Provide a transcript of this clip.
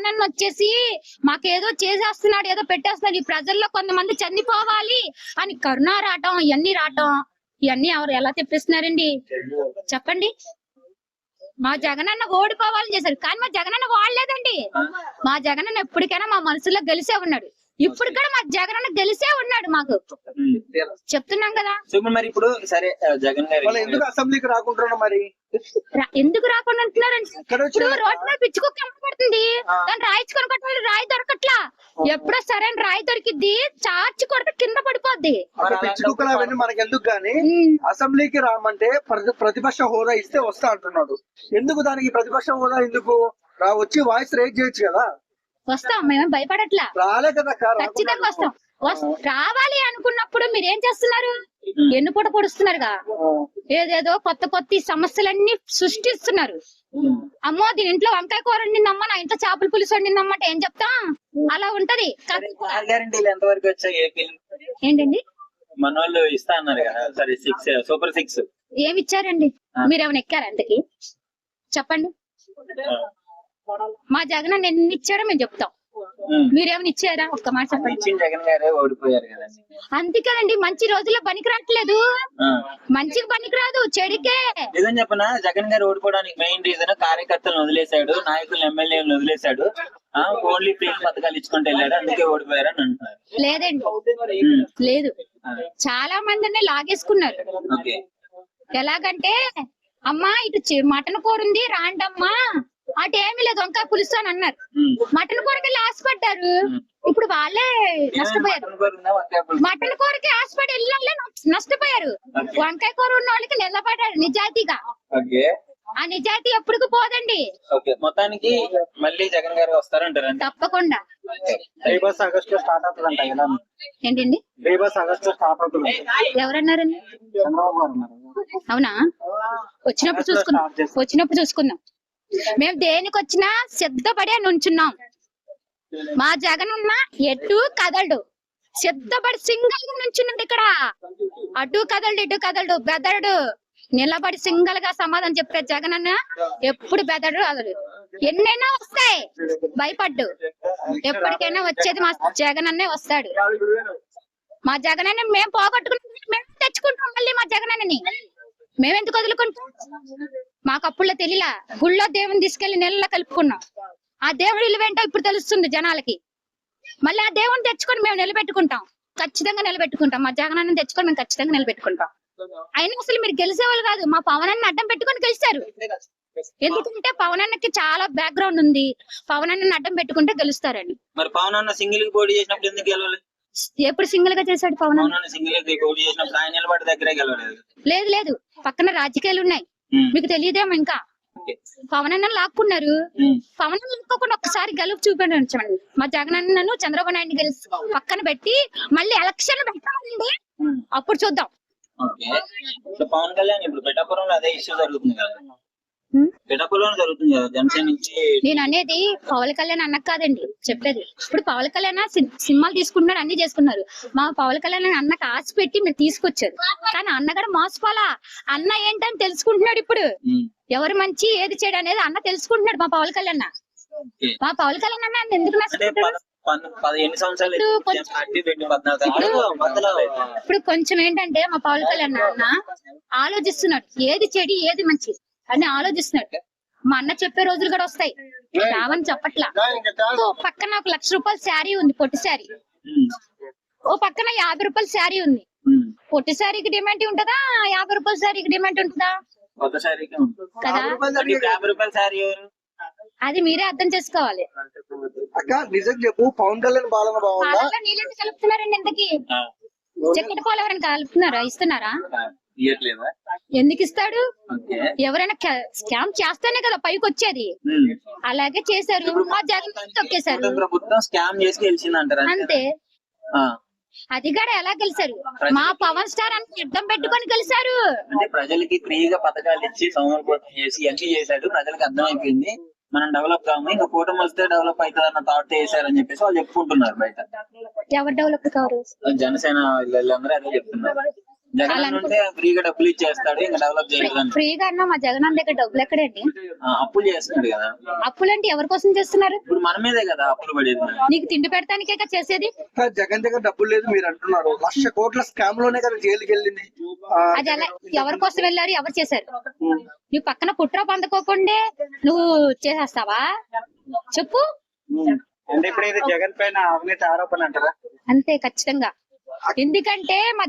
నన్ను వచ్చేసి మాకేదో చేసేస్తున్నాడు, ఏదో పెట్టేస్తున్నాడు, ఈ ప్రజల్లో కొంతమంది చనిపోవాలి అని కరుణ రావటం, ఇవన్నీ ఎవరు ఎలా తెప్పిస్తున్నారండి చెప్పండి. మా జగనన్న ఓడిపోవాలని చేశారు, కానీ మా జగనన్న వాడలేదండి. మా జగనన్న ఎప్పటికైనా మా మనసులో గెలిసే ఉన్నాడు. ఇప్పుడు కూడా మా జగనన్న గెలిసే ఉన్నాడు. మాకు చెప్తున్నాం కదా. మరి ఇప్పుడు సరే జగన్ గారు ఎందుకు అసెంబ్లీకి రాకుంటున్నా మరి ఎందుకు రాకుండా అంటున్నారండి? ఇప్పుడు రోడ్డు మీద పిచ్చుకోక పడుతుంది, దాన్ని రాయించుకొని కొట్టాలి, రాయి దొరకట్లా. ఎప్పుడో సరైన రాయి దొరికిద్ది, చార్చి కొడితే కింద పడిపోద్ది. పిచ్చుకుక్కలు అవన్నీ మనకి ఎందుకు గాని అసెంబ్లీకి రామంటే ప్రతిపక్ష హోదా ఇస్తే వస్తా అంటున్నాడు. ఎందుకు దానికి ప్రతిపక్ష హోదా ఎందుకు? వచ్చి వాయిస్ రేజ్ చేయొచ్చు కదా. వస్తాం, మేమేం భయపడట్లా, రాలే కదా, ఖచ్చితంగా వస్తాం. రావాలి అనుకున్నప్పుడు మీరేం చేస్తున్నారు? ఎన్నుపూట పొడుస్తున్నారుగా, ఏదేదో కొత్త కొత్త సమస్యలన్నీ సృష్టిస్తున్నారు. అమ్మో దీని ఇంట్లో వంకాయ కూర వండిందమ్మా, నా ఇంట్లో చేపల పులుసు వండిందమ్మాట ఏం చెప్తాం? అలా ఉంటది. ఏంటండి మన వాళ్ళు ఇస్తా అన్నారు కదా, సరే 6 సూపర్ 6 ఏమి ఇచ్చారండి? మీరేమైనా ఎక్కారా అంతకి? చెప్పండి. మా జగన్ ఎన్ని ఇచ్చారో మేము చెప్తాం, మీరేమైనా ఇచ్చారా? ఒక్క మాట చెప్పండి. జగన్ గారే ఓడిపోయారు కదండి. అంతే కదండి, మంచి రోజుల్లో పనికి రావట్లేదు, మంచికి పనికి రాదు, చెడికే. నిజం చెప్పనా, జగన్ గారు ఓడిపోవడానికి మెయిన్ రీజన్ కార్యకర్తలను వదిలేశాడు, నాయకులను ఎమ్మెల్యేలను వదిలేశాడు, ఓన్లీ ఫ్రీ పథకాలు ఇచ్చుకుంటూ వెళ్ళాడు, అందుకే ఓడిపోయారు అని అంటున్నారు. లేదండి, లేదు, చాలా మందిని లాగేసుకున్నారు. ఎలాగంటే అమ్మా ఇటు మటన్ కూర ఉంది రాండమ్మా, అటు ఏమి లేదు వంకాయ పులుసు అని అన్నారు. మటన్ కూరకి ఆశపడ్డారు, ఇప్పుడు వాళ్ళే నష్టపోయారు. మటన్ కూరకి ఆశపడి వెళ్ళిన వాళ్ళే నష్టపోయారు. వంకాయ కూర ఉన్న వాళ్ళకి నిలబడ్డారు నిజాయితీగా. ఆ నిజాయితీ ఎప్పటికి పోదండి. మొత్తానికి మళ్ళీ జగన్ గారు వస్తారంటారు తప్పకుండా. ఆగస్టు స్టార్ట్ అవుతుందంట. ఏంటండి ఆగస్టు స్టార్ట్ అవుతుంది ఎవరన్నారండి? అవునా? వచ్చినప్పుడు చూసుకుందాం. మేము దేనికి వచ్చినా సిద్ధపడే నుంచున్నాం. మా జగన్ అన్న ఎటు కదలడు, సిద్ధపడి సింగల్ గా నుంచున్నాడు ఇక్కడ. అటు కదలడు, ఇటు కదలడు, బెదడు, నిలబడి సింగల్ గా సమాధానం చెప్పే జగన్ అన్న ఎప్పుడు బెదడు అదడు. ఎన్నైనా వస్తాయి, భయపడ్డు. ఎప్పటికైనా వచ్చేది మా జగన్ అన్నే వస్తాడు. మా జగన్ అన్న మేము పోగొట్టుకుంటాం, మేము తెచ్చుకుంటాం మళ్ళీ మా జగన్ అన్నని. మేమెందుకు వదులుకుంటాం? మాకు అప్పుల్లో తెలియలా, గుళ్ళో దేవుని తీసుకెళ్లి నెలలో కలుపుకున్నాం. ఆ దేవుడు ఇల్లువేంటో ఇప్పుడు తెలుస్తుంది జనాలకి. మళ్ళీ ఆ దేవుని తెచ్చుకొని మేము నిలబెట్టుకుంటాం, ఖచ్చితంగా నిలబెట్టుకుంటాం. మా జగనన్న తెచ్చుకొని మేము ఖచ్చితంగా నిలబెట్టుకుంటాం. అయినా అసలు మీరు గెలిచేవాళ్ళు కాదు, మా పవన్ అన్న అడ్డం పెట్టుకొని గెలిచారు. ఎందుకంటే పవన్ అన్నకి చాలా బ్యాక్గ్రౌండ్ ఉంది, పవన్ అన్న అడ్డం పెట్టుకుంటే గెలుస్తారండి. మరి పవన్ అన్న సింగిల్ కి పోటీ చేసినప్పుడు ఎందుకు గెలవలేదు? ఎప్పుడు సింగిల్ గా చేశాడు పవన్ అన్న? సింగిల్ కి పోటీ చేసినప్పుడు ఆయన నిలబడి దగ్గరే గెలవలేదు. లేదు లేదు, పక్కన రాజకీయాలు ఉన్నాయి, మీకు తెలియదేమో. ఇంకా పవన్ అన్న లాక్కున్నారు. పవన్ అన్న లాక్కోకుండా ఒక్కసారి గెలుపు చూపించండి. మా జగన్ అన్నను చంద్రబాబు నాయుడు గెలిచి పక్కన పెట్టి మళ్ళీ ఎలక్షన్ పెట్టాలండి, అప్పుడు చూద్దాం. పవన్ కళ్యాణ్ ఇప్పుడు పిఠాపురంలో అదే ఇష్యూ జరుగుతుంది కదా, పిఠాపురంలో జరుగుతుంది కదా జనసేన నుంచి. నేను అనేది పవన్ కళ్యాణ్ అన్న కాదండి చెప్పేది. ఇప్పుడు పవన్ కళ్యాణ్ సినిమాలు తీసుకుంటున్నారు, అన్ని చేసుకున్నారు. మా పవన్ కళ్యాణ్ అన్నకు ఆశ పెట్టి మీరు తీసుకొచ్చారు, కానీ అన్న కూడా మోసపోలా. అన్న ఏంటని తెలుసుకుంటున్నాడు ఇప్పుడు, ఎవరు మంచి ఏది చెడు అనేది అన్న తెలుసుకుంటున్నాడు. మా పవన్ కళ్యాణ్ మా పవన్ కళ్యాణ్ అన్న ఎందుకు నష్టపోతాడు? ఇప్పుడు కొంచెం ఏంటంటే మా పవన్ కళ్యాణ్ అన్న ఆలోచిస్తున్నాడు, ఏది చెడు ఏది మంచి అని ఆలోచిస్తున్నాడు. మా అన్న చెప్పే రోజులు కూడా వస్తాయి, రావని చెప్పట్లా. ఓ పక్కన 1 లక్ష రూపాయల శారీ ఉంది, పొట్టి శారీ. ఓ పక్కన 50 రూపాయల శారీ ఉంది. పొట్టి శారీకి డిమాండ్ ఉంటుందా, 50 రూపాయల శారీకి డిమాండ్ ఉంటుందా? కదా, అది మీరే అర్థం చేసుకోవాలి. అక్క నిజం చెప్పు, పవన్ కళ్యాణ్ పాలన బాగుందా? నీళ్ళని కలుపుతున్నారండి, ఇంతకి చక్కెర పాలు ఎవరైనా కలుపుతున్నారా, ఇస్తున్నారా? ఎందుకు ఇస్తాడు? ఎవరైనా స్కామ్ చేస్తేనే కదా పైకి వచ్చేది. అలాగే చేశారు, మా జగన్ తొక్కేశారు అంతే. అది కూడా ఎలా గెలిచారు? మా పవన్ స్టార్ అని అర్థం పెట్టుకొని గెలిచారు. అంటే ప్రజలకి ఫ్రీగా పథకాలు ఇచ్చి సోమరిపోతం చేసి అన్ని చేశాడు, ప్రజలకు అర్థం అయిపోయింది మనం డెవలప్ కాము, ఇంకా కూటమి వస్తే డెవలప్ అవుతుంది అన్న థాట్ చేశారని చెప్పేసి వాళ్ళు చెప్పుకుంటున్నారు బయట. ఎవరు డెవలప్ కారు? జనసేన వీళ్ళందరూ అదే చెప్తున్నారు. జగన్ ఉంటే ఫ్రీగా డబ్బులు ఇచ్చేస్తాడు, ఇంకా డెవలప్ చేయలేదు. ఫ్రీగా అన్నా మా జగన్ అన్న దగ్గర డబ్బులు ఎక్కడండి? అప్పులు చేస్తున్నాడు కదా. అప్పులు అంటే ఎవరి కోసం చేస్తున్నారు? ఇప్పుడు మన మీదే కదా అప్పులు పడేది. నీకు తిండి పెడతానికే కదా చేసేది. జగన్ దగ్గర డబ్బులు లేదు మీరు అంటున్నారు, 1,00,000 కోట్ల స్కామ్ లోనే కదా జైలుకి వెళ్ళింది. అది అలా ఎవరి కోసం వెళ్ళారు, ఎవరు చేశారు? నువ్వు పక్కన కుట్ర పందుకోకుండా నువ్వు చేసేస్తావా చెప్పు? అంటే ఇప్పుడు ఇది జగన్ పైన అవినీతి ఆరోపణ అంటారా? అంతే ఖచ్చితంగా. ఎందుకంటే మా